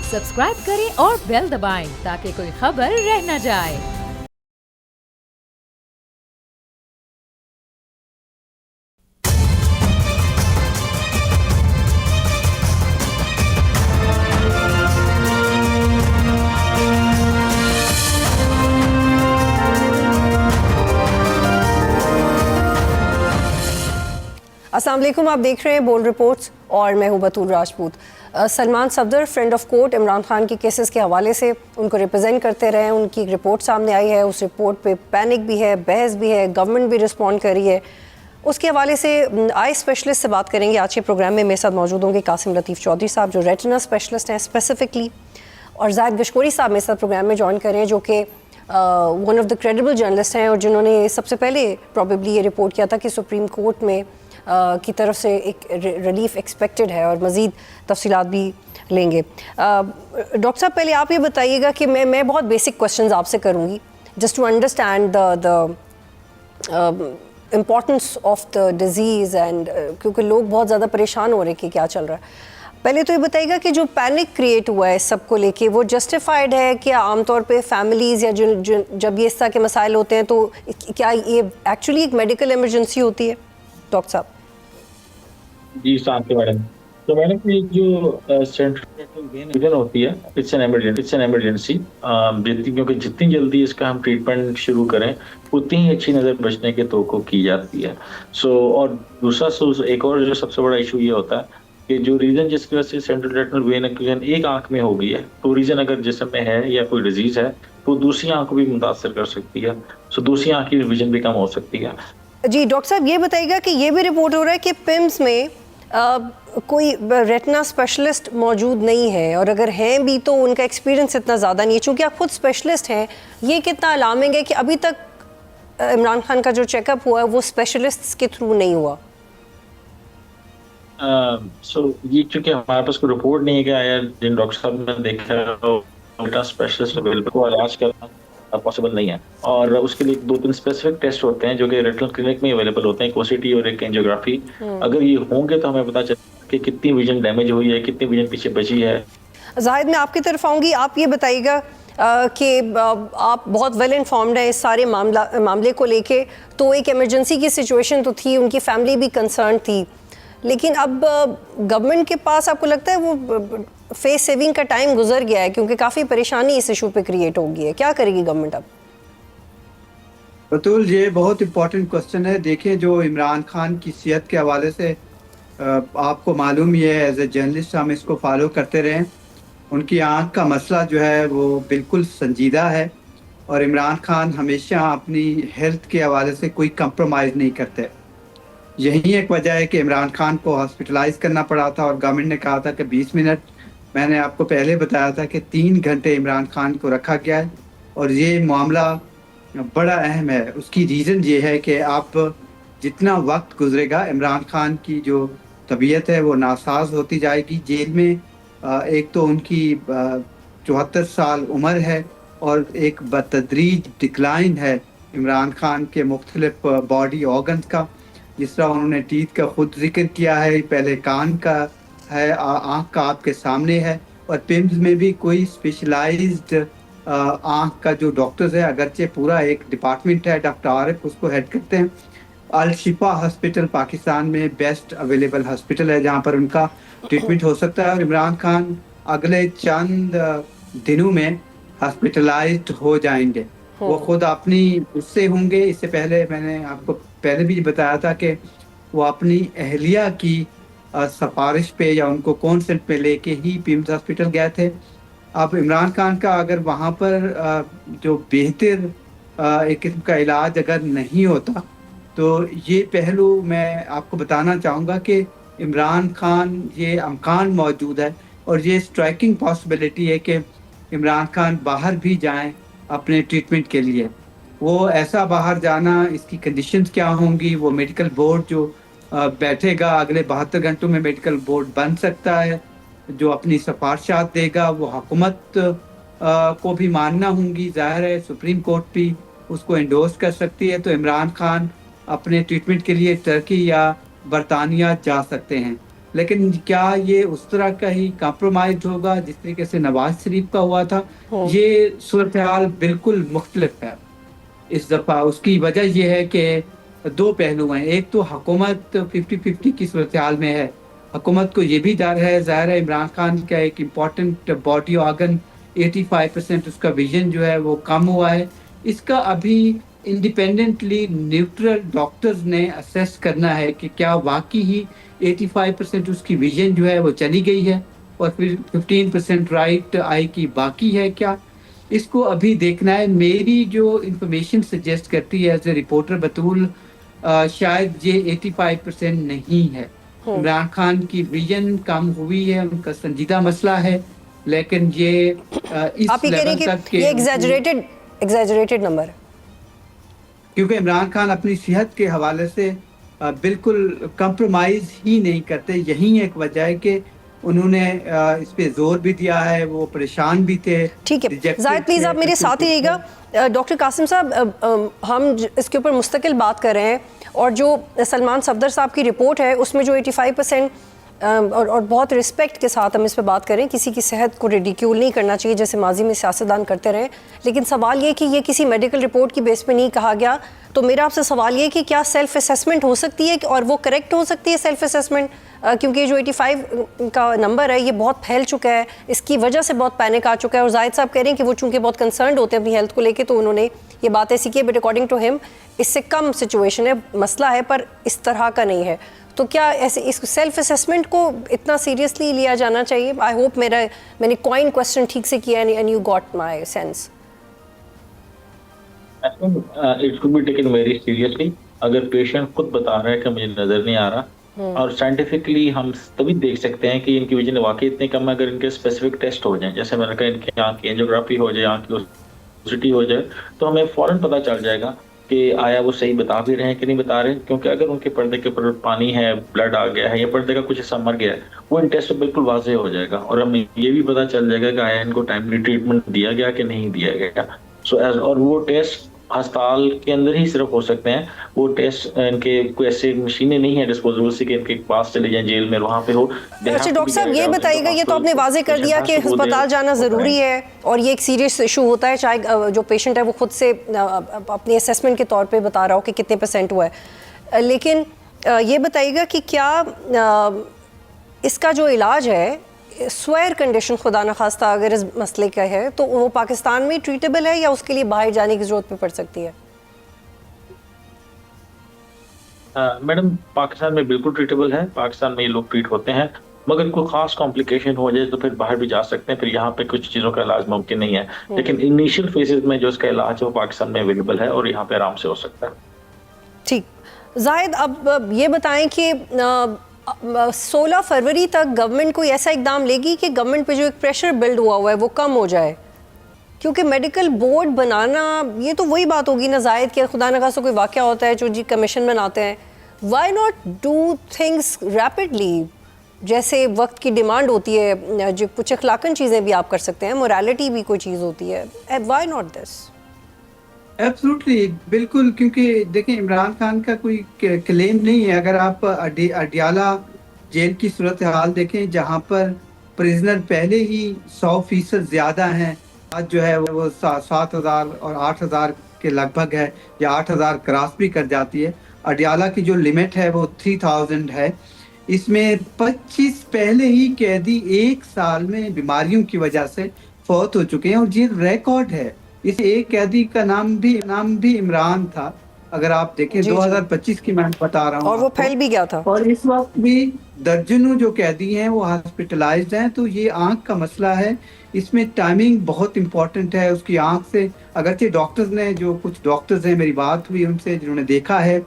Subscribe करें और bell दबाएं ताकि कोई खबर रह न जाए। अस्सलाम वालेकुम, आप देख रहे हैं बोल्ड रिपोर्ट्स और मैं हूं Batool Rajput. Salman Safdar friend of court Imran Khan के केसेस के हवाले से उनको रिप्रेजेंट करते रहे। उनकी एक रिपोर्ट सामने आई है, उस रिपोर्ट पे पैनिक भी है, बहस भी है, गवर्नमेंट भी रिस्पॉन्ड कर रही है। उसके हवाले से आई स्पेशलिस्ट से बात करेंगे आज के प्रोग्राम में। मेरे साथ मौजूद होंगे कासिम लतीफ़ चौधरी साहब जो रेटिना स्पेशलिस्ट हैं स्पेसिफिकली, और जाहिद गशकोरी साहब मेरे साथ प्रोग्राम में ज्वाइन कर रहे हैं जो कि one of the credible journalist हैं और जिन्होंने सबसे पहले प्रॉबेबली ये रिपोर्ट किया था कि सुप्रीम कोर्ट में की तरफ से एक रिलीफ एक्सपेक्टेड है और मज़ीद तफसीलात भी लेंगे। डॉक्टर साहब, पहले आप ये बताइएगा कि मैं बहुत बेसिक क्वेश्चंस आपसे करूँगी just to understand the importance of the disease and क्योंकि लोग बहुत ज़्यादा परेशान हो रहे हैं कि क्या चल रहा है। पहले तो ये बताइएगा कि जो पैनिक क्रिएट हुआ है सबको लेके वो जस्टिफाइड है क्या? आमतौर पे फैमिलीज़ या जब ये इस तरह के मसाइल होते हैं तो क्या ये एक्चुअली एक मेडिकल इमरजेंसी होती है? डॉक्टर साहब जी, शांति मैडम। तो मैडम ये जो सेंट्रल वेन होती है, इट्स एन इमरजेंसी। क्योंकि जितनी जल्दी इसका हम ट्रीटमेंट शुरू करें उतनी ही अच्छी नज़र बचने के तवक्को की जाती है। और दूसरा एक और जो सबसे बड़ा इशू ये होता है कि जो रीजन जिसकी वजह से सेंट्रल रेटिनल वेन एक्लूजन एक आंख में हो गई है, तो रीजन अगर जिस्म में है या कोई डिजीज है तो दूसरी आंख को भी मुतासर कर सकती है। दूसरी आंख की विजन भी कम हो सकती है। जी डॉक्टर साहब, ये बताइएगा कि ये भी रिपोर्ट हो रहा है कि पिम्स में कोई रेटिना स्पेशलिस्ट मौजूद नहीं है, और अगर हैं भी तो उनका एक्सपीरियंस इतना ज़्यादा नहीं है। चूँकि आप खुद स्पेशलिस्ट हैं, ये कितना अलार्मिंग है कि अभी तक इमरान खान का जो चेकअप हुआ है वो स्पेशलिस्ट्स के थ्रू नहीं हुआ? ये चूँकि हमारे पास कोई रिपोर्ट नहीं है कि आया जिन डॉक्टर साहब ने देखा स्पेशलिस्ट अवेलेबल को इलाज करना पॉसिबल नहीं है, और उसके लिए 2-3 स्पेसिफिक टेस्ट होते हैं जो कि रेटिनल क्लिनिक में अवेलेबल होते हैं, कोसिटी और एक एंजियोग्राफी। अगर ये होंगे तो हमें पता चलेगा कि कितनी विजन डैमेज हुई है, कितनी विजन पीछे बची है। जाहिद, मैं आपकी तरफ आऊँगी। आप ये बताइएगा कि आप बहुत वेल इन्फॉर्म्ड हैं इस सारे मामले को लेके। तो एक इमरजेंसी की सिचुएशन तो थी, उनकी फैमिली भी कंसर्न थी, लेकिन अब गवर्नमेंट के पास आपको लगता है वो फेस सेविंग का टाइम गुजर गया है? क्योंकि काफ़ी परेशानी इस इशू पे क्रिएट हो गई है। क्या करेगी गवर्नमेंट अब? बतूल, ये बहुत इंपॉर्टेंट क्वेश्चन है। देखिए, जो इमरान खान की सेहत के हवाले से आपको मालूम ही है, एज ए जर्नलिस्ट हम इसको फॉलो करते रहे। उनकी आँख का मसला जो है वो बिल्कुल संजीदा है, और इमरान खान हमेशा अपनी हेल्थ के हवाले से कोई कंप्रोमाइज़ नहीं करते। यही एक वजह है कि इमरान खान को हॉस्पिटलाइज करना पड़ा था, और गवर्नमेंट ने कहा था कि 20 मिनट। मैंने आपको पहले बताया था कि 3 घंटे इमरान खान को रखा गया है, और ये मामला बड़ा अहम है। उसकी रीज़न ये है कि आप जितना वक्त गुजरेगा इमरान खान की जो तबीयत है वो नासाज होती जाएगी। जेल में एक तो उनकी 74 साल उम्र है, और एक बतदरीज डिक्लाइन है इमरान खान के मुख्तलिफ बॉडी ऑर्गन्स का। जिस तरह उन्होंने टीथ का खुद जिक्र किया है, पहले कान का है, आँख का आपके सामने है, और पिम्स में भी कोई स्पेशलाइज्ड आँख का जो डॉक्टर्स है, अगरचे पूरा एक डिपार्टमेंट है, डॉक्टर आरिफ उसको हेड करते हैं। अल शिफा हॉस्पिटल पाकिस्तान में बेस्ट अवेलेबल हॉस्पिटल है जहाँ पर उनका ट्रीटमेंट हो सकता है, और इमरान खान अगले चंद दिनों में हॉस्पिटलाइज्ड हो जाएंगे। वो खुद अपनी उससे होंगे। इससे पहले मैंने आपको पहले भी बताया था कि वो अपनी अहलिया की सिफारिश पे या उनको कॉन्सेंट पे लेके ही पिम्स हॉस्पिटल गए थे। अब इमरान खान का अगर वहाँ पर जो बेहतर एक किस्म का इलाज अगर नहीं होता, तो ये पहलू मैं आपको बताना चाहूँगा कि इमरान खान ये अमकान मौजूद है, और ये स्ट्राइकिंग पॉसिबिलिटी है कि इमरान खान बाहर भी जाएं अपने ट्रीटमेंट के लिए। वो ऐसा बाहर जाना, इसकी कंडीशंस क्या होंगी, वो मेडिकल बोर्ड जो बैठेगा अगले 72 घंटों में मेडिकल बोर्ड बन सकता है जो अपनी सिफारिशात देगा, वो हुकूमत को भी मानना होंगी। जाहिर है सुप्रीम कोर्ट भी उसको एंडोर्स कर सकती है। तो इमरान खान अपने ट्रीटमेंट के लिए तुर्की या बरतानिया जा सकते हैं, लेकिन क्या ये उस तरह का ही कॉम्प्रोमाइज होगा जिस तरीके से नवाज शरीफ का हुआ था? ये सूरत हाल बिल्कुल मुख्तलिफ है इस दफा। उसकी वजह यह है कि दो पहलू हैं। एक तो हुकूमत 50-50 की सूरत हाल में है। हुकूमत को ये भी डर है, ज़ाहिर है इमरान खान का एक इम्पॉर्टेंट बॉडी ऑर्गन 85% उसका विजन जो है वो कम हुआ है। इसका अभी इंडिपेंडेंटली न्यूट्रल डॉक्टर्स ने असेस करना है कि क्या वाकई ही 85% उसकी विजन जो है वो चली गई है और फिर 15% राइट आई की बाकी है क्या, इसको अभी देखना है। मेरी जो इंफॉर्मेशन सजेस्ट करती है एज ए रिपोर्टर बतूल, शायद ये 85% नहीं है। इमरान खान की विजन कम हुई है, उनका संजीदा मसला है, लेकिन ये इस आप ये कह रहे लेवल हैं तक कि ये एग्जैजरेटेड नंबर है, क्योंकि इमरान खान अपनी सेहत के हवाले से बिल्कुल कंप्रोमाइज ही नहीं करते। यही एक वजह है कि उन्होंने इस पे जोर भी दिया है, वो परेशान भी थे। ठीक है जाहिद, प्लीज आप मेरे साथ ही रहिएगा। डॉक्टर कासिम साहब, हम इसके ऊपर मुस्तकिल बात कर रहे हैं और जो सलमान सफदर साहब की रिपोर्ट है उसमें जो 85% और बहुत रिस्पेक्ट के साथ हम इस पर बात करें, किसी की सेहत को रिडिक्यूल नहीं करना चाहिए जैसे माजी में सियासतदान करते रहे, लेकिन सवाल ये कि ये किसी मेडिकल रिपोर्ट की बेस पे नहीं कहा गया। तो मेरा आपसे सवाल ये कि क्या सेल्फ असेसमेंट हो सकती है और वो करेक्ट हो सकती है सेल्फ असेसमेंट, क्योंकि जो 85 का नंबर है ये बहुत फैल चुका है, इसकी वजह से बहुत पैनिक आ चुका है। और जाहिद साहब कह रहे हैं कि वो चूँकि बहुत कंसर्न होते हैं अपनी हेल्थ को लेकर, तो उन्होंने ये बात ऐसी की है, बट अकॉर्डिंग टू हिम इससे कम सिचुएशन है, मसला है पर इस तरह का नहीं है। तो क्या ऐसे इस सेल्फ असेसमेंट को इतना सीरियसली लिया जाना चाहिए? आई होप मैंने कॉइन क्वेश्चन ठीक से किया and you got my sense. It should be taken very seriously. अगर पेशेंट खुद बता रहा है कि मुझे नजर नहीं आ रहा, और साइंटिफिकली हम तभी देख सकते हैं कि इनकी विजन वाकई इतनी कम है अगर इनके स्पेसिफिक टेस्ट हो जाए, जैसे मैंने कहा इनके आँख की एंजियोग्राफी हो जाए, आँख की ओसिटी हो जाए, तो हमें फौरन पता चल जाएगा कि आया वो सही बता भी रहे हैं कि नहीं बता रहे। क्योंकि अगर उनके पर्दे के ऊपर पानी है, ब्लड आ गया है या पर्दे का कुछ हिस्सा मर गया है, वो इन टेस्ट बिल्कुल वाजे हो जाएगा और हमें ये भी पता चल जाएगा कि आया इनको टाइमली ट्रीटमेंट दिया गया कि नहीं दिया गया। और वो टेस्ट अस्पताल के अंदर ही सिर्फ हो सकते हैं। वो टेस्ट इनके कोई ऐसे मशीनें नहीं है डिस्पोजेबल से कि इनके पास चले जाएं जेल में वहाँ पे हो। अच्छा डॉक्टर साहब ये बताइएगा, ये तो आपने वाजे कर दिया कि अस्पताल जाना ज़रूरी है और ये एक सीरियस इशू होता है, चाहे जो पेशेंट है वो खुद से अपनी असेसमेंट के तौर पे बता रहा हो कि कितने % हुआ है, लेकिन ये बताइएगा कि क्या इसका जो इलाज है स्वेयर कंडीशन खुदा न खास्ता अगर इस मसले का है तो वो पाकिस्तान में ट्रीटेबल है या उसके लिए बाहर जाने की जरूरत भी पड़ सकती है? मैडम पाकिस्तान में बिल्कुल ट्रीटेबल है, पाकिस्तान में ये लोग ट्रीट होते हैं, मगर कोई खास कॉम्प्लिकेशन हो जाए तो फिर बाहर भी जा सकते हैं, फिर यहाँ पे कुछ चीज़ों का इलाज मुमकिन नहीं है, लेकिन इनिशियल फेजेस में जो इसका इलाज है वो पाकिस्तान में अवेलेबल है और यहाँ पे आराम से हो सकता है। ठीक, जाहिद अब ये बताएं कि 16 फरवरी तक गवर्नमेंट कोई ऐसा इकदाम लेगी कि गवर्नमेंट पे जो एक प्रेशर बिल्ड हुआ है वो कम हो जाए, क्योंकि मेडिकल बोर्ड बनाना ये तो वही बात होगी ना जाहिद कि खुदा न खास्ता कोई वाक़या होता है जो जी कमीशन बनाते हैं, why not do things rapidly, जैसे वक्त की डिमांड होती है, जो कुछ अखलाकन चीज़ें भी आप कर सकते हैं, मोरालिटी भी कोई चीज़ होती है, व्हाई नॉट दिस? एब्सोल्युटली, बिल्कुल, क्योंकि देखें इमरान खान का कोई क्लेम नहीं है। अगर आप अडियाला जेल की सूरत हाल देखें जहां पर प्रिजनर पहले ही 100% ज़्यादा हैं, आज जो है वो 7,000 और 8,000 के लगभग है या 8,000 क्रॉस भी कर जाती है। अडियाला की जो लिमिट है वो 3,000 है। इसमें 25 पहले ही कैदी 1 साल में बीमारियों की वजह से फौत हो चुके हैं और ये रिकॉर्ड है। इस एक कैदी का नाम भी इमरान था, अगर आप देखें 2025 की मैं बता रहा हूँ, और वो फैल भी गया था, और इस वक्त भी दर्जनों जो कैदी हैं वो हॉस्पिटलाइज्ड हैं। तो ये आंख का मसला है, इसमें टाइमिंग बहुत इंपॉर्टेंट है उसकी आंख से। अगरचे डॉक्टर्स ने, जो कुछ डॉक्टर्स हैं मेरी बात हुई उनसे जिन्होंने देखा है,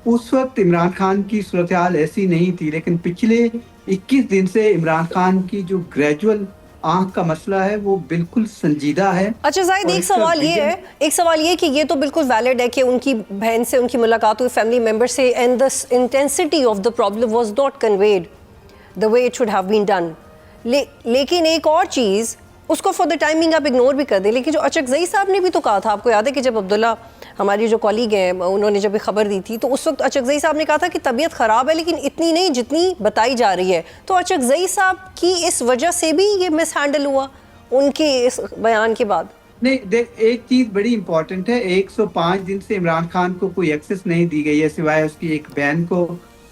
उस वक्त इमरान खान की सूरत हाल ऐसी नहीं थी, लेकिन पिछले 21 दिन से इमरान खान की जो ग्रेजुअल आंख का मसला है वो बिल्कुल संजीदा है। अच्छा जाहिद, एक सवाल ये कि ये तो बिल्कुल वैलिड है कि उनकी बहन से उनकी मुलाकात हुई, फैमिली मेंबर से, and the intensity of the problem was not conveyed the way it should have been done. लेकिन एक और चीज़, उसको फॉर द टाइमिंग आप इग्नोर भी कर दें, लेकिन जो अचकज़ई साहब ने भी तो कहा था, आपको याद है कि जब अब्दुल्ला हमारी जो कॉलीग हैं उन्होंने जब ये खबर दी थी तो उस वक्त अचकज़ई साहब ने कहा था कि तबीयत ख़राब है लेकिन इतनी नहीं जितनी बताई जा रही है। तो अचकज़ई साहब की इस वजह से भी ये मिस हैंडल हुआ उनके इस बयान के बाद? नहीं, देख, एक चीज बड़ी इंपॉर्टेंट है, 105 दिन से इमरान खान को कोई एक्सेस नहीं दी गई है सिवाय उसकी एक बहन को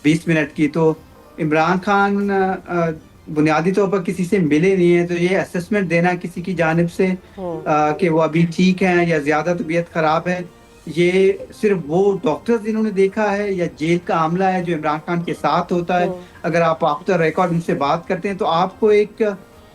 20 मिनट की। तो इमरान खान बुनियादी तौर पर किसी से मिले नहीं है, तो ये असेसमेंट देना किसी की जानिब से कि वो अभी ठीक हैं या ज्यादा तबीयत खराब है, ये सिर्फ वो डॉक्टर्स जिन्होंने देखा है या जेल का आमला है जो इमरान खान के साथ होता है, अगर आप ऑफ द रिकॉर्ड उनसे बात करते हैं तो आपको एक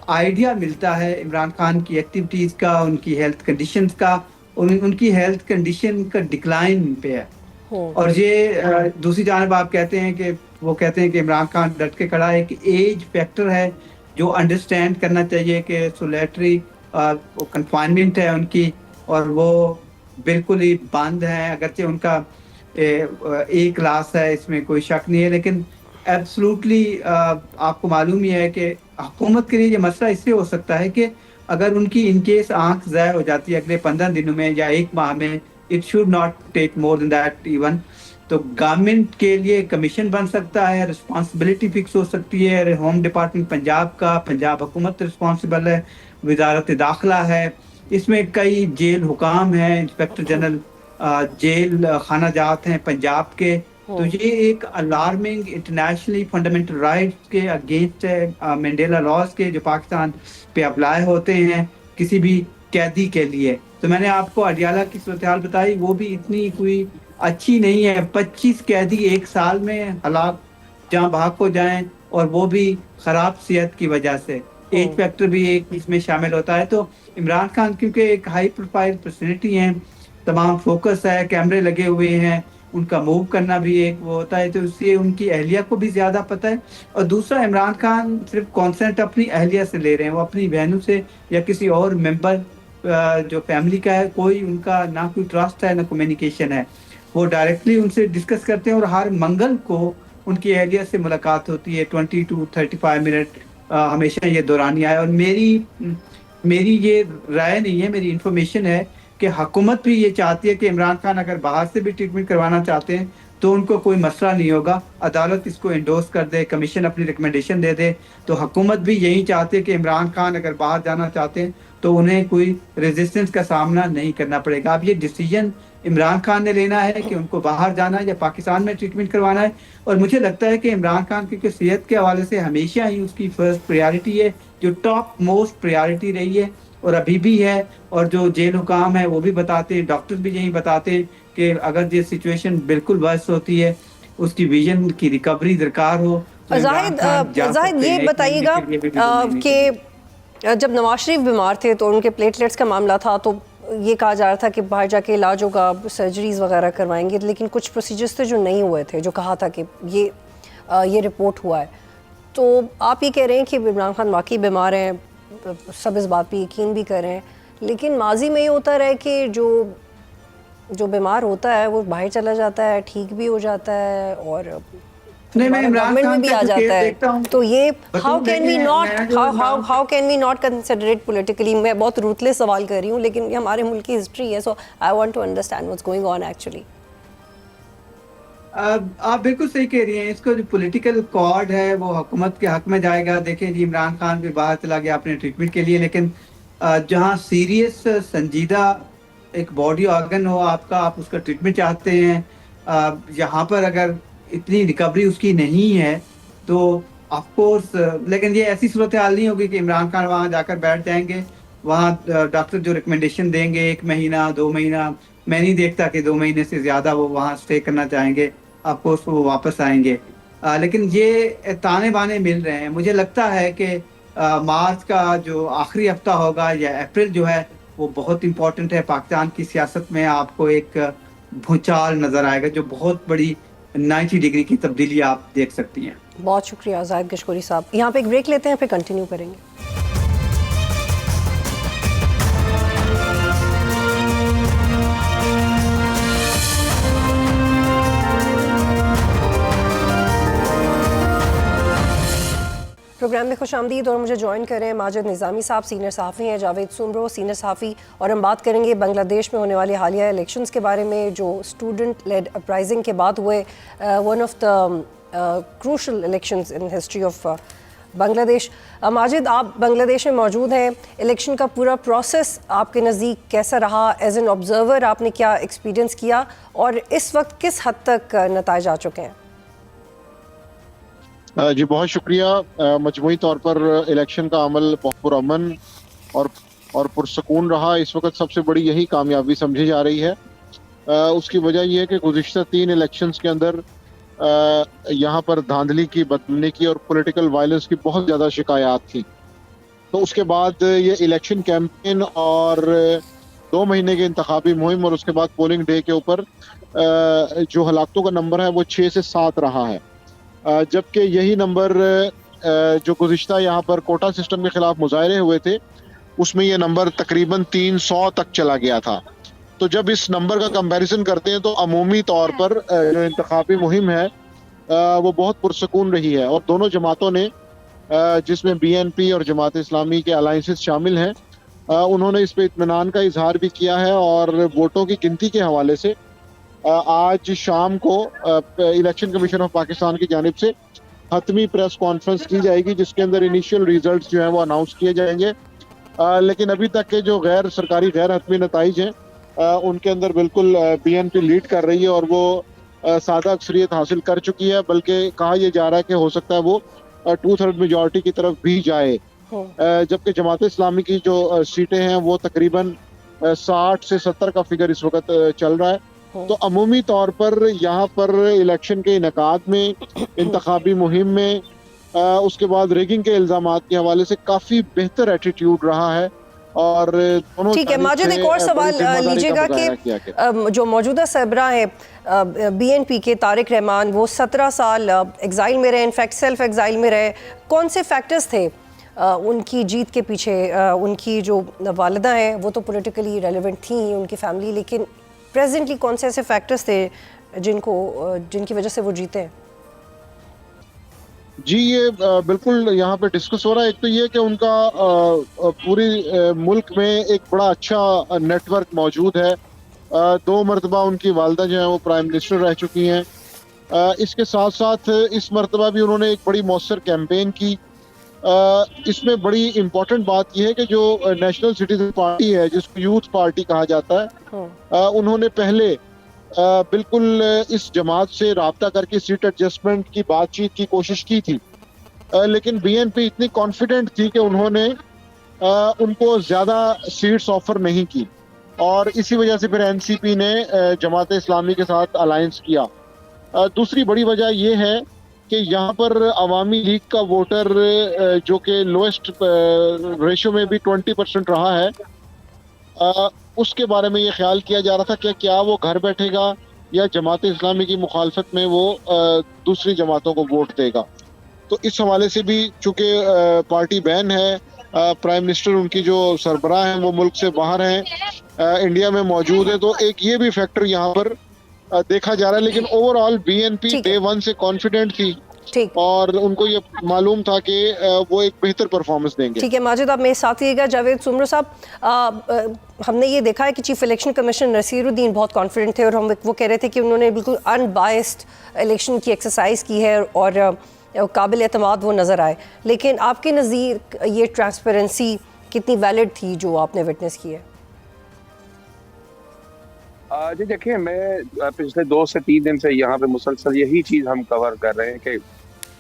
आइडिया मिलता है इमरान खान की एक्टिविटीज का, उनकी हेल्थ कंडीशंस का। उनकी हेल्थ कंडीशन का डिक्लाइन पे है। और ये दूसरी जानब आप कहते हैं कि वो कहते हैं कि इमरान खान डट के खड़ा है कि एज फैक्टर है जो अंडरस्टैंड करना चाहिए कि सोलेटरी कन्फाइनमेंट है उनकी और वो बिल्कुल ही बंद है, अगरचे उनका ए क्लास है, इसमें कोई शक नहीं है, लेकिन एब्सोल्युटली आपको मालूम ही है कि हुकूमत के लिए ये मसला इससे हो सकता है कि अगर उनकी इनकेस आंख ज़ाया हो जाती है अगले 15 दिनों में या 1 माह में, it should not take more than that even, तो गवर्नमेंट के लिए कमीशन बन सकता है, रिस्पॉन्सिबिलिटी फिक्स हो सकती है। होम डिपार्टमेंट पंजाब का, पंजाब हुकूमत रिस्पॉन्सिबल है, वजारत दाखिला है, इसमें कई जेल हुकाम हैं, इंस्पेक्टर जनरल जेल खाना जात हैं पंजाब के। तो ये एक अलार्मिंग इंटरनेशनली फंडामेंटल राइट्स के अगेंस्ट है, मंडेला लॉज के जो पाकिस्तान पे अप्लाई होते हैं किसी भी कैदी के लिए। तो मैंने आपको अडियाला की सूरत-ए-हाल बताई, वो भी इतनी कोई अच्छी नहीं है। 25 कैदी 1 साल में हलाक जहाँ भाग को जाएं और वो भी खराब सेहत की वजह से। एज फैक्टर भी एक इसमें शामिल होता है। तो इमरान खान क्योंकि एक हाई प्रोफाइल पर्सनैलिटी हैं, तमाम फोकस है, कैमरे लगे हुए हैं, उनका मूव करना भी एक वो होता है, तो इससे उनकी अहलिया को भी ज्यादा पता है। और दूसरा, इमरान खान सिर्फ कॉन्सेंट अपनी अहलिया से ले रहे हैं, वो अपनी बहनों से या किसी और मेंबर जो फैमिली का है, कोई उनका ना कोई ट्रस्ट है ना कम्युनिकेशन है। वो डायरेक्टली उनसे डिस्कस करते हैं और हर मंगल को उनकी अहलिया से मुलाकात होती है 20 to 35 मिनट, हमेशा ये दौरानिया है। और मेरी ये राय नहीं है, मेरी इंफॉर्मेशन है कि हुकूमत भी ये चाहती है कि इमरान खान अगर बाहर से भी ट्रीटमेंट करवाना चाहते हैं तो उनको कोई मसला नहीं होगा, अदालत इसको इंडोर्स कर दे, कमीशन अपनी रिकमेंडेशन दे दे। तो हुकूमत भी यही चाहती है कि इमरान खान अगर बाहर जाना चाहते हैं तो उन्हें कोई रेजिस्टेंस का सामना नहीं करना पड़ेगा। अब ये डिसीजन इमरान खान ने लेना है कि उनको बाहर जाना है या पाकिस्तान में ट्रीटमेंट करवाना है। और मुझे लगता है कि इमरान खान क्योंकि सेहत के हवाले से हमेशा ही उसकी फर्स्ट प्रायोरिटी है, जो टॉप मोस्ट प्रायोरिटी रही है और अभी भी है। और जो जेल हुकाम है वो भी बताते हैं, डॉक्टर भी यही बताते हैं कि अगर ये सिचुएशन बिल्कुल वर्स होती है, उसकी विजन की रिकवरी दरकार हो। तो जाहिद ये बताइएगा कि जब नवाज शरीफ बीमार थे तो उनके प्लेटलेट्स का मामला था, तो ये कहा जा रहा था कि बाहर जाके इलाज होगा, सर्जरीज वगैरह करवाएंगे, लेकिन कुछ प्रोसीजर्स थे जो नहीं हुए थे, जो कहा था कि ये रिपोर्ट हुआ है। तो आप ये कह रहे हैं कि इमरान खान वाकई बीमार हैं, सब इस बात पे यकीन भी कर रहे हैं, लेकिन माजी में ये होता रहा कि जो बीमार होता है वो बाहर चला जाता है, ठीक भी हो जाता है और नहीं, मैं इमरान खान में भी आ जाता है। तो ये how can we not consider it politically. मैं बहुत रूथलेस सवाल कर रही हूँ, लेकिन ये हमारे मुल्क की हिस्ट्री है, so I want to understand what's going on actually. आप बिल्कुल सही कह रही हैं। इसको जो पॉलिटिकल कॉर्ड है वो हुकूमत के हक में जाएगा। देखें जी, इमरान खान भी बाहर चला गया अपने ट्रीटमेंट के लिए, लेकिन जहाँ सीरियस संजीदा एक बॉडी ऑर्गन हो आपका, आप उसका ट्रीटमेंट चाहते हैं, यहाँ पर अगर इतनी रिकवरी उसकी नहीं है तो ऑफ कोर्स, लेकिन ये ऐसी सूरत हाल नहीं होगी कि इमरान खान वहाँ जाकर बैठ जाएंगे, वहाँ डॉक्टर जो रिकमेंडेशन देंगे 1 महीना 2 महीना, मैं नहीं देखता कि 2 महीने से ज़्यादा वो वहाँ स्टे करना चाहेंगे। ऑफ कोर्स वो वापस आएंगे, लेकिन ये ताने बाने मिल रहे हैं। मुझे लगता है कि मार्च का जो आखिरी हफ्ता होगा या अप्रैल जो है वो बहुत इंपॉर्टेंट है पाकिस्तान की सियासत में। आपको एक भूचाल नज़र आएगा जो बहुत बड़ी 90 डिग्री की तब्दीली आप देख सकती हैं। बहुत शुक्रिया जाहिद गशकोरी साहब। यहाँ पे एक ब्रेक लेते हैं, फिर कंटिन्यू करेंगे। प्रोग्राम में खुशामदीद और मुझे ज्वाइन कर रहे हैं माजिद निज़ामी साहब, सीनियर सहाफ़ी हैं, जावेद सुमरो सीनियर सहाफ़ी, और हम बात करेंगे बांग्लादेश में होने वाली हालिया इलेक्शंस के बारे में जो स्टूडेंट लेड अपराइजिंग के बाद हुए, one of the crucial elections in history of Bangladesh. Majid, आप बांग्लादेश में मौजूद हैं, इलेक्शन का पूरा प्रोसेस आपके नज़दीक कैसा रहा? एज एन ऑब्ज़र्वर आपने क्या एक्सपीरियंस किया और इस वक्त किस हद तक नताइज आ चुके हैं? जी बहुत शुक्रिया। मजमूई तौर पर इलेक्शन का अमल बहुत पुरअमन और पुरसकून रहा। इस वक्त सबसे बड़ी यही कामयाबी समझी जा रही है। उसकी वजह यह है कि गुज़िश्ता 3 इलेक्शंस के अंदर यहाँ पर धांधली की, बदमनी की और पॉलिटिकल वायलेंस की बहुत ज़्यादा शिकायत थी। तो उसके बाद ये इलेक्शन कैंपेन और 2 महीने की इंतखाबी मुहिम और उसके बाद पोलिंग डे के ऊपर जो हलाकतों का नंबर है वो 6 से 7 रहा है, जबकि यही नंबर जो गुज़िश्ता यहाँ पर कोटा सिस्टम के खिलाफ मुजाहरे हुए थे उसमें ये नंबर तकरीबन 300 तक चला गया था। तो जब इस नंबर का कंपैरिजन करते हैं तो अमूमी तौर पर जो इंतखाबी मुहिम है वो बहुत पुरसकून रही है और दोनों जमातों ने, जिसमें BNP और जमात इस्लामी के अलायंसेस शामिल हैं, उन्होंने इस पर इत्मीनान का इजहार भी किया है। और वोटों की गिनती के हवाले से आज शाम को इलेक्शन कमीशन ऑफ पाकिस्तान की जानिब से हतमी प्रेस कॉन्फ्रेंस की जाएगी जिसके अंदर इनिशियल रिजल्ट्स जो हैं वो अनाउंस किए जाएंगे। लेकिन अभी तक के जो गैर सरकारी गैर हतमी नताइज हैं उनके अंदर बिल्कुल BNP लीड कर रही है और वो सादा अक्सरियत हासिल कर चुकी है, बल्कि कहा यह जा रहा है कि हो सकता है वो 2/3 मेजॉरिटी की तरफ भी जाए। जबकि जमात इस्लामी की जो सीटें हैं वो तकरीबन 60 से 70 का फिगर इस वक्त चल रहा है। तो अमूमी तौर पर यहाँ पर इलेक्शन के इनेकाद में, इंतखाबी मुहिम में, उसके बाद रिगिंग के इल्जामात के हवाले से काफ़ी बेहतर एटीट्यूड रहा है। और दोनों ठीक है माजिद, एक और सवाल लीजिएगा कि जो मौजूदा सरबराह है BNP के तारिक रहमान, वो 17 साल एग्जाइल में रहे, इनफैक्ट सेल्फ एग्जाइल में रहे। कौन से फैक्टर्स थे उनकी जीत के पीछे? उनकी जो वालिदा हैं वो तो पॉलिटिकली रेलेवेंट थी, उनकी फैमिली, लेकिन प्रेजेंटली कौन से ऐसे फैक्टर्स थे जिनकी वजह से वो जीते हैं? जी ये बिल्कुल यहाँ पे डिस्कस हो रहा है। एक तो ये कि उनका पूरी मुल्क में एक बड़ा अच्छा नेटवर्क मौजूद है। 2 मरतबा उनकी वालदा जो है वो प्राइम मिनिस्टर रह चुकी हैं। इसके साथ साथ इस मरतबा भी उन्होंने एक बड़ी मौसर कैंपेन की। इसमें बड़ी इम्पोर्टेंट बात यह है कि जो नेशनल सिटीजन पार्टी है, जिसको यूथ पार्टी कहा जाता है, उन्होंने पहले बिल्कुल इस जमात से राब्ता करके सीट एडजस्टमेंट की बातचीत की कोशिश की थी, लेकिन BNP इतनी कॉन्फिडेंट थी कि उन्होंने उनको ज़्यादा सीट्स ऑफर नहीं की और इसी वजह से फिर NCP ने जमात इस्लामी के साथ अलायंस किया। दूसरी बड़ी वजह यह है कि यहाँ पर अवामी लीग का वोटर जो कि लोएस्ट रेशो में भी 20% रहा है, उसके बारे में ये ख्याल किया जा रहा था कि क्या वो घर बैठेगा या जमात इस्लामी की मुखालफत में वो दूसरी जमातों को वोट देगा। तो इस हवाले से भी चूँकि पार्टी बैन है, प्राइम मिनिस्टर उनकी जो सरबराह हैं वो मुल्क से बाहर हैं, इंडिया में मौजूद है, तो एक ये भी फैक्टर यहाँ पर देखा जा रहा है। लेकिन ओवरऑल BNP डे 1 से कॉन्फिडेंट थी और उनको ये मालूम था कि वो एक बेहतर परफॉर्मेंस देंगे। ठीक है माजिद, आप मेरे साथ रहिएगा। जावेद सुमरो साहब, हमने ये देखा है कि चीफ इलेक्शन कमिश्नर नसीरुद्दीन बहुत कॉन्फिडेंट थे और हम वो कह रहे थे कि उन्होंने बिल्कुल अनबायस्ड इलेक्शन की एक्सरसाइज की है और काबिल एतमाद वो नज़र आए। लेकिन आपके नज़ीर ये ट्रांसपेरेंसी कितनी वैलिड थी जो आपने विटनेस की है? जी देखिए, मैं पिछले 2 से 3 दिन से यहाँ पे मुसलसल यही चीज़ हम कवर कर रहे हैं कि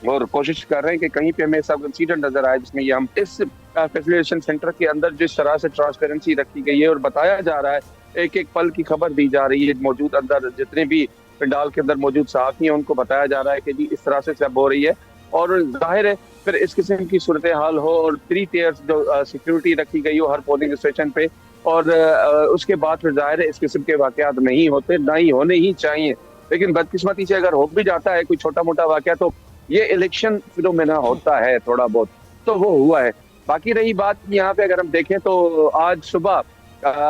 और कोशिश कर रहे हैं कि कहीं पे हमें सब इंसिडेंट नजर आए जिसमें ये हम इस फैसिलिटेशन सेंटर के अंदर जिस तरह से ट्रांसपेरेंसी रखी गई है और बताया जा रहा है, एक एक पल की खबर दी जा रही है। मौजूद अंदर जितने भी पंडाल के अंदर मौजूद सहाफ़ी हैं उनको बताया जा रहा है कि जी इस तरह से सब हो रही है। और जाहिर है फिर इस किस्म की सूरत हाल हो और 3 टियर्स जो सिक्योरिटी रखी गई हो हर पोलिंग स्टेशन पे, और उसके बाद फिर जाहिर है इस किस्म के वाकयात नहीं होते, ना ही होने ही चाहिए। लेकिन बदकिस्मती से अगर हो भी जाता है कोई छोटा मोटा वाकया तो ये इलेक्शन फिनोमेना होता है थोड़ा बहुत, तो वो हुआ है। बाकी रही बात यहाँ पे अगर हम देखें तो आज सुबह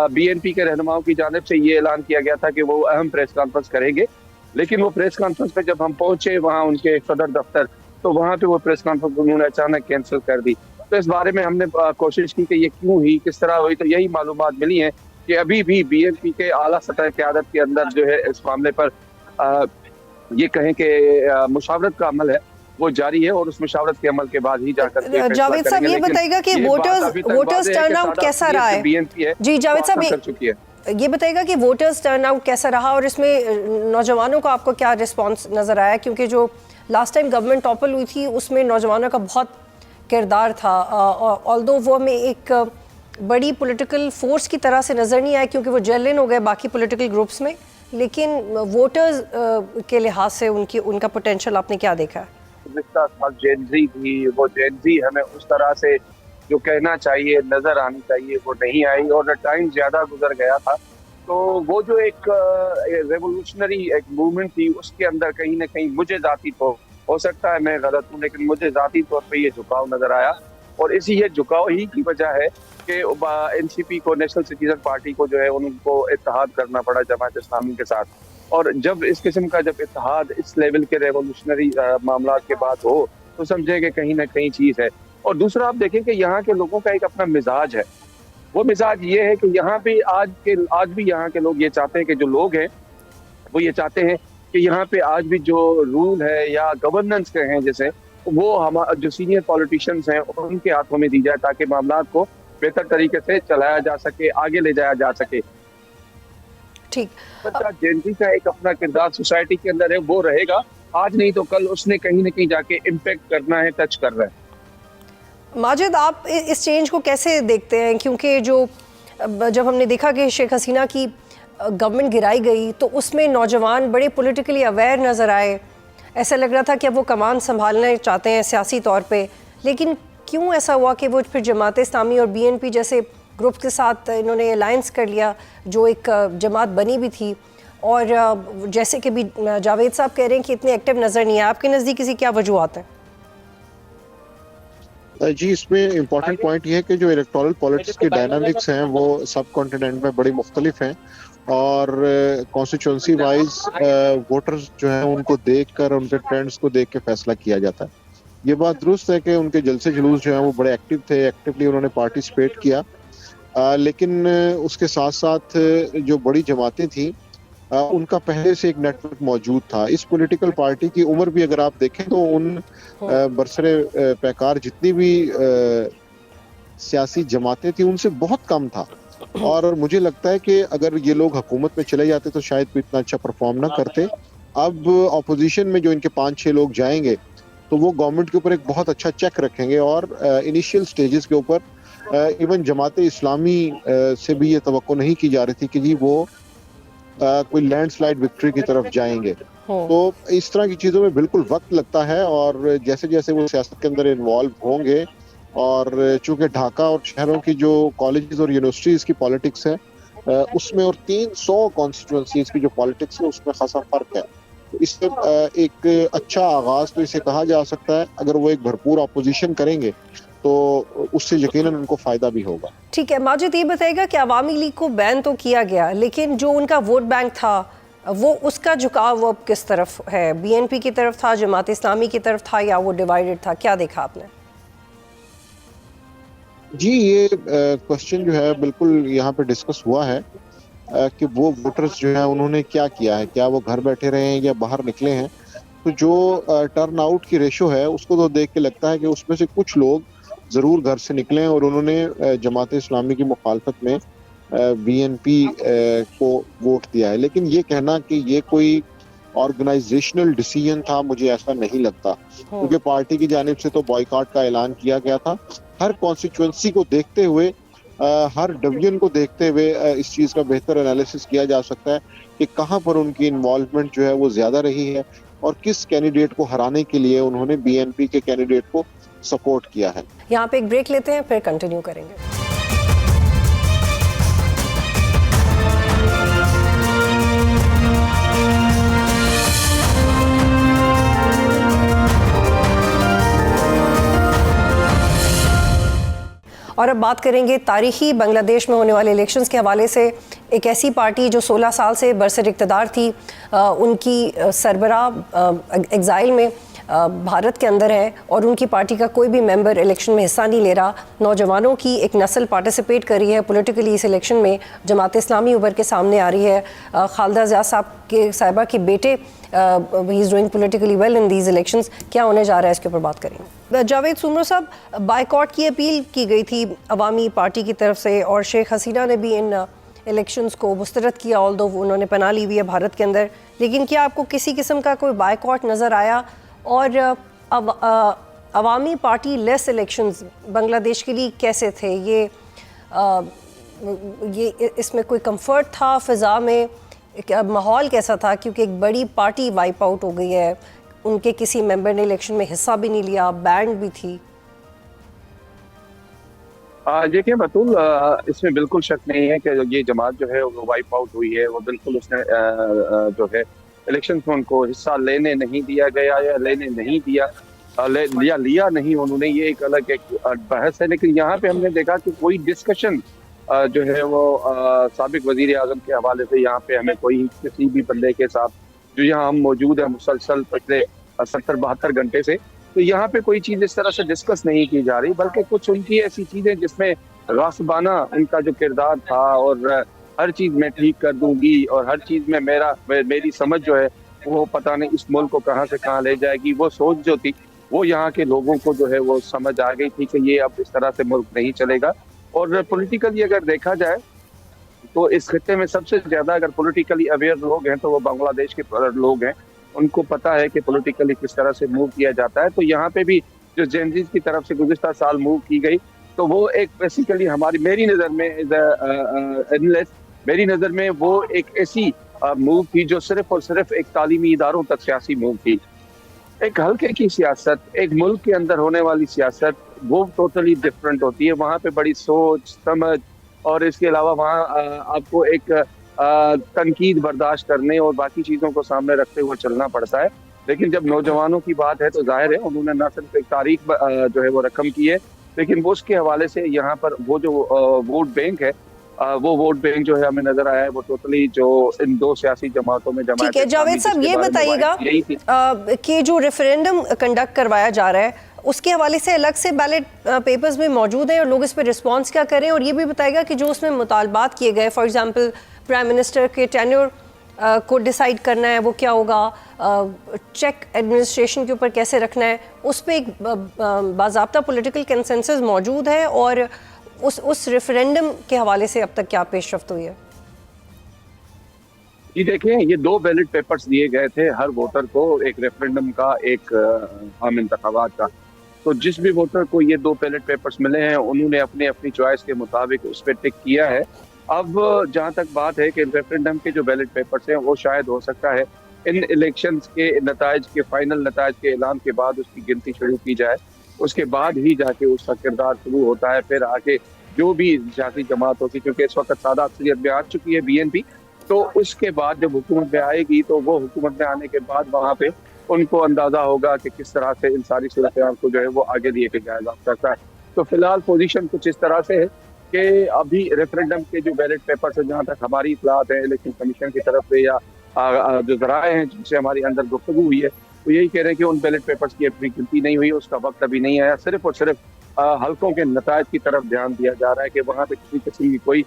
BNP के रहनुमाओं की जानिब से ये ऐलान किया गया था कि वो अहम प्रेस कॉन्फ्रेंस करेंगे, लेकिन वो प्रेस कॉन्फ्रेंस पे जब हम पहुंचे वहाँ उनके सदर दफ्तर तो वहां पे वो प्रेस कॉन्फ्रेंस उन्होंने अचानक कैंसिल कर दी। तो इस बारे में हमने कोशिश की कि ये क्यों हुई, किस तरह हुई, तो यही मालूमात मिली है कि अभी भी बीएनपी के आला सतह क़यादत के अंदर जो है इस मामले पर ये कहें कि मुशावरत का अमल है वो जारी है, और उस मुशावरत के अमल के बाद ही जाकर जावेद साहब ये बताइएगा कि वोटर्स टर्नआउट कैसा रहा है? बीएनपी है जी जावेद साहब कर चुकी है। ये बताइएगा कि वोटर्स टर्नआउट कैसा रहा और इसमें नौजवानों का आपको क्या रिस्पांस नज़र आया? क्योंकि जो लास्ट टाइम गवर्नमेंट टॉपल हुई थी उसमें नौजवानों का बहुत किरदार था, ऑल्दो वो में एक बड़ी पॉलिटिकल फोर्स की तरह से नज़र नहीं आया क्योंकि वो जेल इन हो गए बाकी पॉलिटिकल ग्रुप्स में, लेकिन वोटर्स के लिहाज से उनका पोटेंशियल आपने क्या देखा है? जेनजी थी, वो जेनजी हमें उस तरह से जो कहना चाहिए नजर आनी चाहिए वो नहीं आई, और टाइम ज्यादा गुजर गया था। तो वो जो एक रेवोल्यूशनरी एक मूवमेंट थी उसके अंदर कहीं ना कहीं मुझे जाती तो हो सकता है मैं गलत हूँ, लेकिन मुझे जाती तौर पे ये झुकाव नजर आया, और इसी ये झुकाव ही की वजह है कि एनसीपी को, नेशनल सिटीजन पार्टी को जो है उनको इत्तेहाद करना पड़ा जमात इस्लामी के साथ। और जब इस किस्म का जब इत्तेहाद इस लेवल के रेवोल्यूशनरी मामला के बाद हो तो समझे कि कहीं ना कहीं चीज है। और दूसरा आप देखें कि यहाँ के लोगों का एक अपना मिजाज है, वो मिजाज ये है कि यहाँ पे आज भी यहाँ के लोग ये चाहते हैं कि जो लोग हैं वो ये चाहते हैं कि यहाँ पे आज भी जो रूल है या गवर्नेंस के हैं जैसे वो हमारे जो सीनियर पॉलिटिशियंस हैं उनके हाथों में दी जाए ताकि मामला को बेहतर तरीके से चलाया जा सके, आगे ले जाया जा सके। ठीक, जेएनजी का एक अपना किरदार सोसाइटी के अंदर है, वो रहेगा, आज नहीं तो कल उसने कहीं ना कहीं जाके इम्पेक्ट करना है, टच कर रहा है। माजिद आप इस चेंज को कैसे देखते हैं? क्योंकि जब हमने देखा कि शेख हसीना की गवर्नमेंट गिराई गई तो उसमें नौजवान बड़े पॉलिटिकली अवेयर नज़र आए, ऐसा लग रहा था कि अब वो कमान संभालना चाहते हैं सियासी तौर पे, लेकिन क्यों ऐसा हुआ कि वो फिर जमात इस्लामी और बीएनपी जैसे ग्रुप के साथ इन्होंने अलायंस कर लिया जो एक जमात बनी भी थी, और जैसे कि भी जावेद साहब कह रहे हैं कि इतने एक्टिव नज़र नहीं है, आपके नज़दीक इसी क्या वजूहत हैं? जी इसमें इम्पॉर्टेंट पॉइंट ये है कि जो इलेक्टोरल पॉलिटिक्स के डायनामिक्स हैं वो सब कॉन्टिनेंट में बड़ी मुख्तलिफ हैं, और कॉन्स्टिट्यूंसी वाइज वोटर्स जो हैं उनको देखकर, उनके ट्रेंड्स को देख के फैसला किया जाता है। ये बात दुरुस्त है कि उनके जलसे जुलूस जो हैं वो बड़े एक्टिव थे, एक्टिवली उन्होंने पार्टिसिपेट किया, लेकिन उसके साथ साथ जो बड़ी जमातें थी उनका पहले से एक नेटवर्क मौजूद था। इस पॉलिटिकल पार्टी की उम्र भी अगर आप देखें तो उन बरसरे पैकार जितनी भी सियासी जमातें थी उनसे बहुत कम था, और मुझे लगता है कि अगर ये लोग हुकूमत में चले जाते तो शायद कोई इतना अच्छा परफॉर्म ना करते। अब ऑपोजिशन में जो इनके 5-6 लोग जाएंगे तो वो गवर्नमेंट के ऊपर एक बहुत अच्छा चेक रखेंगे, और इनिशियल स्टेजेस के ऊपर इवन जमात इस्लामी से भी ये तवक्को नहीं की जा रही थी कि जी वो कोई लैंडस्लाइड विक्ट्री की तरफ जाएंगे। तो इस तरह की चीज़ों में बिल्कुल वक्त लगता है, और जैसे जैसे वो सियासत के अंदर इन्वॉल्व होंगे, और चूंकि ढाका और शहरों की जो कॉलेजेस और यूनिवर्सिटीज की पॉलिटिक्स है उसमें और 300 कॉन्स्टिट्यूंसीज की जो पॉलिटिक्स है उसमें खासा फर्क है। तो इससे एक अच्छा आगाज तो इसे कहा जा सकता है। अगर वो एक भरपूर अपोजिशन करेंगे तो उससे यकीनन उनको फायदा भी होगा। ठीक है माजिद, ये बताएगा कि अवामी लीग को बैन तो किया गया, लेकिन जो उनका वोट बैंक था वो उसका झुकाव वो अब किस तरफ है? बीएनपी की तरफ था, जमात इस्लामी की तरफ था, या वो डिवाइडेड था? क्या देखा आपने? जी ये क्वेश्चन जो है बिल्कुल यहाँ पे डिस्कस हुआ है कि वो वोटर्स जो है उन्होंने क्या किया है, क्या वो घर बैठे रहे हैं या बाहर निकले हैं। तो जो टर्न आउट की रेशो है उसको तो देख के लगता है कि उसमें से कुछ लोग ज़रूर घर से निकले और उन्होंने जमात इस्लामी की मुखालफत में बीएनपी को वोट दिया है। लेकिन ये कहना कि ये कोई ऑर्गेनाइजेशनल डिसीजन था, मुझे ऐसा नहीं लगता, क्योंकि पार्टी की जानिब से तो बॉयकॉट का ऐलान किया गया था। हर कॉन्स्टिट्यूएंसी को देखते हुए, हर डिवीजन को देखते हुए इस चीज़ का बेहतर एनालिसिस किया जा सकता है कि कहाँ पर उनकी इन्वॉल्वमेंट जो है वो ज़्यादा रही है और किस कैंडिडेट को हराने के लिए उन्होंने बीएनपी के कैंडिडेट को सपोर्ट किया है। यहाँ पे एक ब्रेक लेते हैं, फिर कंटिन्यू करेंगे। और अब बात करेंगे तारीखी बांग्लादेश में होने वाले इलेक्शंस के हवाले से। एक ऐसी पार्टी जो 16 साल से बरसर इक़्तिदार थी, उनकी सरबराह एग्ज़ाइल में भारत के अंदर है और उनकी पार्टी का कोई भी मेंबर इलेक्शन में हिस्सा नहीं ले रहा, नौजवानों की एक नस्ल पार्टिसिपेट कर रही है पॉलिटिकली इस इलेक्शन में, जमात इस्लामी उभर के सामने आ रही है, खालिदा ज़िया साहिबा के बेटे he is doing politically well in these elections, क्या होने जा रहा है इसके ऊपर बात करेंगे। जावेद सुमरो साहब, बायकॉट की अपील की गई थी अवामी पार्टी की तरफ से और शेख हसीना ने भी इन इलेक्शंस को मुस्तरद किया, ऑल्दो उन्होंने पनाह ली हुई है भारत के अंदर, लेकिन क्या आपको किसी किस्म का कोई बायकॉट नज़र आया? और अवामी पार्टी लेस इलेक्शंस बांग्लादेश के लिए कैसे थे? ये इसमें कोई कंफर्ट था फ़िज़ा में? माहौल कैसा था? क्योंकि एक बड़ी पार्टी वाइप आउट हो गई है, उनके किसी मेंबर ने इलेक्शन में हिस्सा भी नहीं लिया, बैंड भी थी। देखिए बतूल, इसमें बिल्कुल शक नहीं है कि ये जमात जो है वो वाइप आउट हुई है। वो बिल्कुल उसने जो है इलेक्शन में उनको हिस्सा लेने नहीं दिया गया या लेने नहीं दिया, लिया नहीं उन्होंने, ये एक अलग एक बहस है। लेकिन यहाँ पे हमने देखा कि कोई डिस्कशन जो है वो साबिक वजीर आजम के हवाले से यहाँ पे हमें कोई किसी भी बंदे के साथ जो यहाँ हम मौजूद है मुसलसल पिछले 70-72 घंटे से, तो यहाँ पे कोई चीज इस तरह से डिस्कस नहीं की जा रही, बल्कि कुछ उनकी ऐसी चीजें जिसमें गासबाना उनका जो किरदार था और हर चीज मैं ठीक कर दूंगी और हर चीज में मेरी समझ जो है वो पता नहीं इस मुल्क को कहाँ से कहाँ ले जाएगी, वो सोच जो थी वो यहाँ के लोगों को जो है वो समझ आ गई थी कि ये अब इस तरह से मुल्क नहीं चलेगा। और पॉलिटिकली अगर देखा जाए तो इस खत्ते में सबसे ज्यादा अगर पॉलिटिकली अवेयर लोग हैं तो वो बांग्लादेश के लोग हैं। उनको पता है कि पॉलिटिकली किस तरह से मूव किया जाता है। तो यहाँ पे भी जो जेनजीज की तरफ से गुज़िश्ता साल मूव की गई, तो वो एक बेसिकली मेरी नज़र में वो एक ऐसी मूव थी जो सिर्फ और सिर्फ एक तालीमी इदारों तक सियासी मूव थी। एक हल्के की सियासत, एक मुल्क के अंदर होने वाली सियासत, वो टोटली डिफरेंट होती है। वहाँ पे बड़ी सोच समझ और इसके अलावा वहाँ आपको एक तनकीद बर्दाश्त करने और बाकी चीज़ों को सामने रखते हुए चलना पड़ता है। लेकिन जब नौजवानों की बात है तो जाहिर है उन्होंने न सिर्फ एक तारीख जो है वो रकम की है, लेकिन वो उसके हवाले से यहाँ पर वो जो वोट बैंक है, वो वोट बैंक जो है हमें नजर आया है वो टोटली जो इन दो सियासी जमातों में जमा। ठीक है जावेद साहब, ये बताइएगा कि जो रेफरेंडम कंडक्ट करवाया जा रहा है उसके हवाले से अलग से बैलेट पेपर्स में मौजूद है और लोग इस पर रिस्पॉन्स क्या करें, और ये भी बताएगा कि जो उसमें मुतालबात किए गए, फॉर एग्जांपल प्राइम मिनिस्टर के टेन्योर को डिसाइड करना है वो क्या होगा, चेक एडमिनिस्ट्रेशन के ऊपर कैसे रखना है, उस पर एक बाज़ाब्ता पॉलिटिकल कंसेंसस मौजूद है, और उस रेफरेंडम के हवाले से अब तक क्या पेशरफ्त हुई है? जी देखिए, ये 2 बैलेट पेपर्स दिए गए थे हर वोटर को, एक रेफरेंडम का, एक आम इंतखाबात का। तो जिस भी वोटर को ये 2 बैलेट पेपर्स मिले हैं उन्होंने अपनी अपनी चॉइस के मुताबिक उस पर टिक किया है। अब जहाँ तक बात है कि रेफरेंडम के जो बैलेट पेपर्स हैं वो शायद हो सकता है इन इलेक्शंस के नताइज के फाइनल नताइज के ऐलान के बाद उसकी गिनती शुरू की जाए, उसके बाद ही जाके उसका किरदार शुरू होता है। फिर आगे जो भी सियासी जमात होती, क्योंकि इस वक्त सादा अक्सरियत में आ चुकी है BNP, तो उसके बाद जब हुकूमत में आएगी तो वो हुकूमत में आने के बाद वहाँ पे उनको अंदाजा होगा कि किस तरह से इन सारी सूरत को जो है वो आगे लेके जाया जा सकता है। तो फिलहाल पोजीशन कुछ इस तरह से है कि अभी रेफरेंडम के जो बैलेट पेपर्स है, जहाँ तक हमारी इतलात है इलेक्शन कमीशन की तरफ से या जो जराए हैं जिनसे हमारी अंदर गुफ्तगू हुई है, तो यही कह रहे हैं कि उन बैलेट पेपर्स की अभी गिनती नहीं हुई, उसका वक्त अभी नहीं आया। सिर्फ और सिर्फ हल्कों के नताइज की तरफ ध्यान दिया जा रहा है कि वहाँ पे किसी किस्म की कोई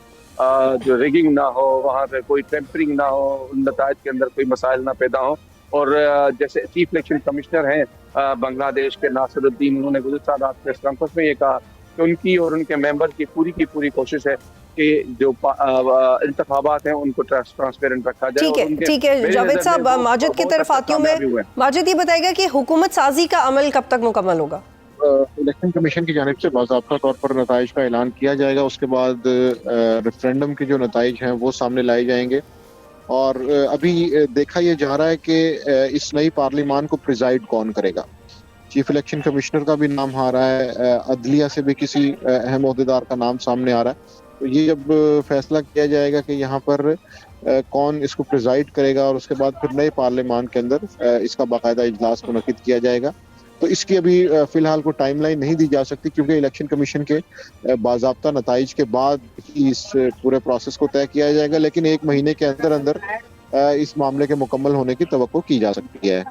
जो रिगिंग ना हो, वहाँ पे कोई टेम्परिंग ना हो, उन नताइज के अंदर कोई मसाइल ना पैदा हो। और जैसे चीफ इलेक्शन कमिश्नर हैं बांग्लादेश के नासिरुद्दीन, उन्होंने गुज़िश्ता रात प्रेस कॉन्फ्रेंस में ये कहा कि उनकी और उनके मेंबर की पूरी कोशिश है कि जो इंतखाबात हैं उनको ट्रांसपेरेंट रखा जाए। ठीक है जावेद साहब, माजिद की तरफ आती हूँ मैं। माजिद, ये बताएगा कि हुकूमत साजी का अमल कब तक मुकम्मल होगा? इलेक्शन कमीशन की जानिब से बाज़ाब्ता तौर पर नताइज का ऐलान किया जाएगा, उसके बाद रेफरेंडम के जो नताइज हैं वो सामने लाए जाएंगे। और अभी देखा यह जा रहा है कि इस नई पार्लियामान को प्रिजाइड कौन करेगा। चीफ इलेक्शन कमिश्नर का भी नाम आ रहा है, अदलिया से भी किसी अहम ओहदेदार का नाम सामने आ रहा है। तो ये जब फैसला किया जाएगा कि यहाँ पर कौन इसको प्रिजाइड करेगा और उसके बाद फिर नए पार्लियामान के अंदर इसका बाकायदा इजलास मुनक्किद किया जाएगा। तो इसकी अभी फिलहाल को टाइमलाइन नहीं दी जा सकती, क्योंकि इलेक्शन कमीशन के बाज़ाब्ता नताइज के बाद ही इस पूरे प्रोसेस को तय किया जाएगा। लेकिन 1 महीने के अंदर अंदर इस मामले के मुकम्मल होने की तवक्को की जा सकती है।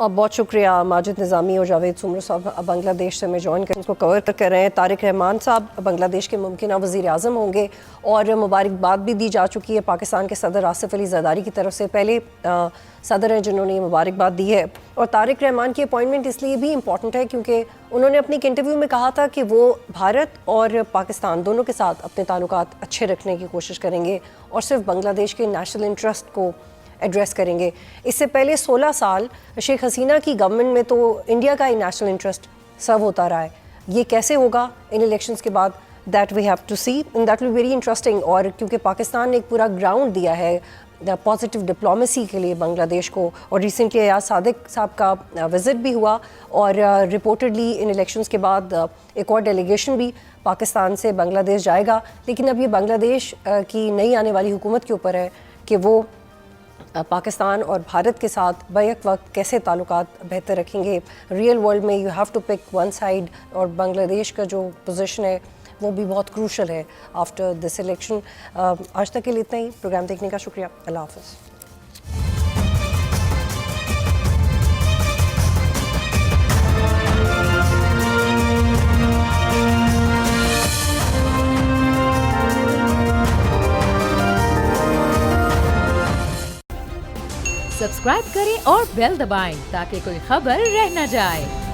बहुत शुक्रिया माजिद निज़ामी और जावेद सुमर साहब बांग्लादेश से मैं ज्वाइन कर उसको कवर कर रहे हैं। तारिक रहमान साहब बांग्लादेश के मुमकिन वज़ीर आज़म होंगे और मुबारकबाद भी दी जा चुकी है पाकिस्तान के सदर आसिफ अली ज़रदारी की तरफ से। पहले सदर हैं जिन्होंने ये मुबारकबाद दी है। और तारिक रहमान की अपॉइंटमेंट इसलिए भी इम्पॉर्टेंट है क्योंकि उन्होंने अपने एक इंटरव्यू में कहा था कि वो भारत और पाकिस्तान दोनों के साथ अपने ताल्लुकात अच्छे रखने की कोशिश करेंगे और सिर्फ बांग्लादेश के नेशनल इंटरेस्ट को एड्रेस करेंगे। इससे पहले 16 साल शेख हसीना की गवर्नमेंट में तो इंडिया का ही नेशनल इंटरेस्ट सर्व होता रहा है। ये कैसे होगा इन इलेक्शंस के बाद, that we have to see and that will very interesting. और क्योंकि पाकिस्तान ने एक पूरा ग्राउंड दिया है पॉजिटिव डिप्लोमेसी के लिए बांग्लादेश को, और रिसेंटली अयाज सादिक साहब का विज़िट भी हुआ और रिपोर्टेडली इन इलेक्शंस के बाद एक और डेलीगेशन भी पाकिस्तान से बांग्लादेश जाएगा। लेकिन अब ये बांग्लादेश की नई आने वाली हुकूमत के ऊपर है कि वो पाकिस्तान और भारत के साथ बैक वक्त कैसे ताल्लुकात बेहतर रखेंगे। रियल वर्ल्ड में you have to pick one side, और बांग्लादेश का जो पोजीशन है वो भी बहुत क्रूशल है आफ्टर दिस इलेक्शन। आज तक के लिए इतना ही। प्रोग्राम देखने का शुक्रिया। अल्लाह हाफ़िज़। सब्सक्राइब करें और बेल दबाएं ताकि कोई खबर रह न जाए।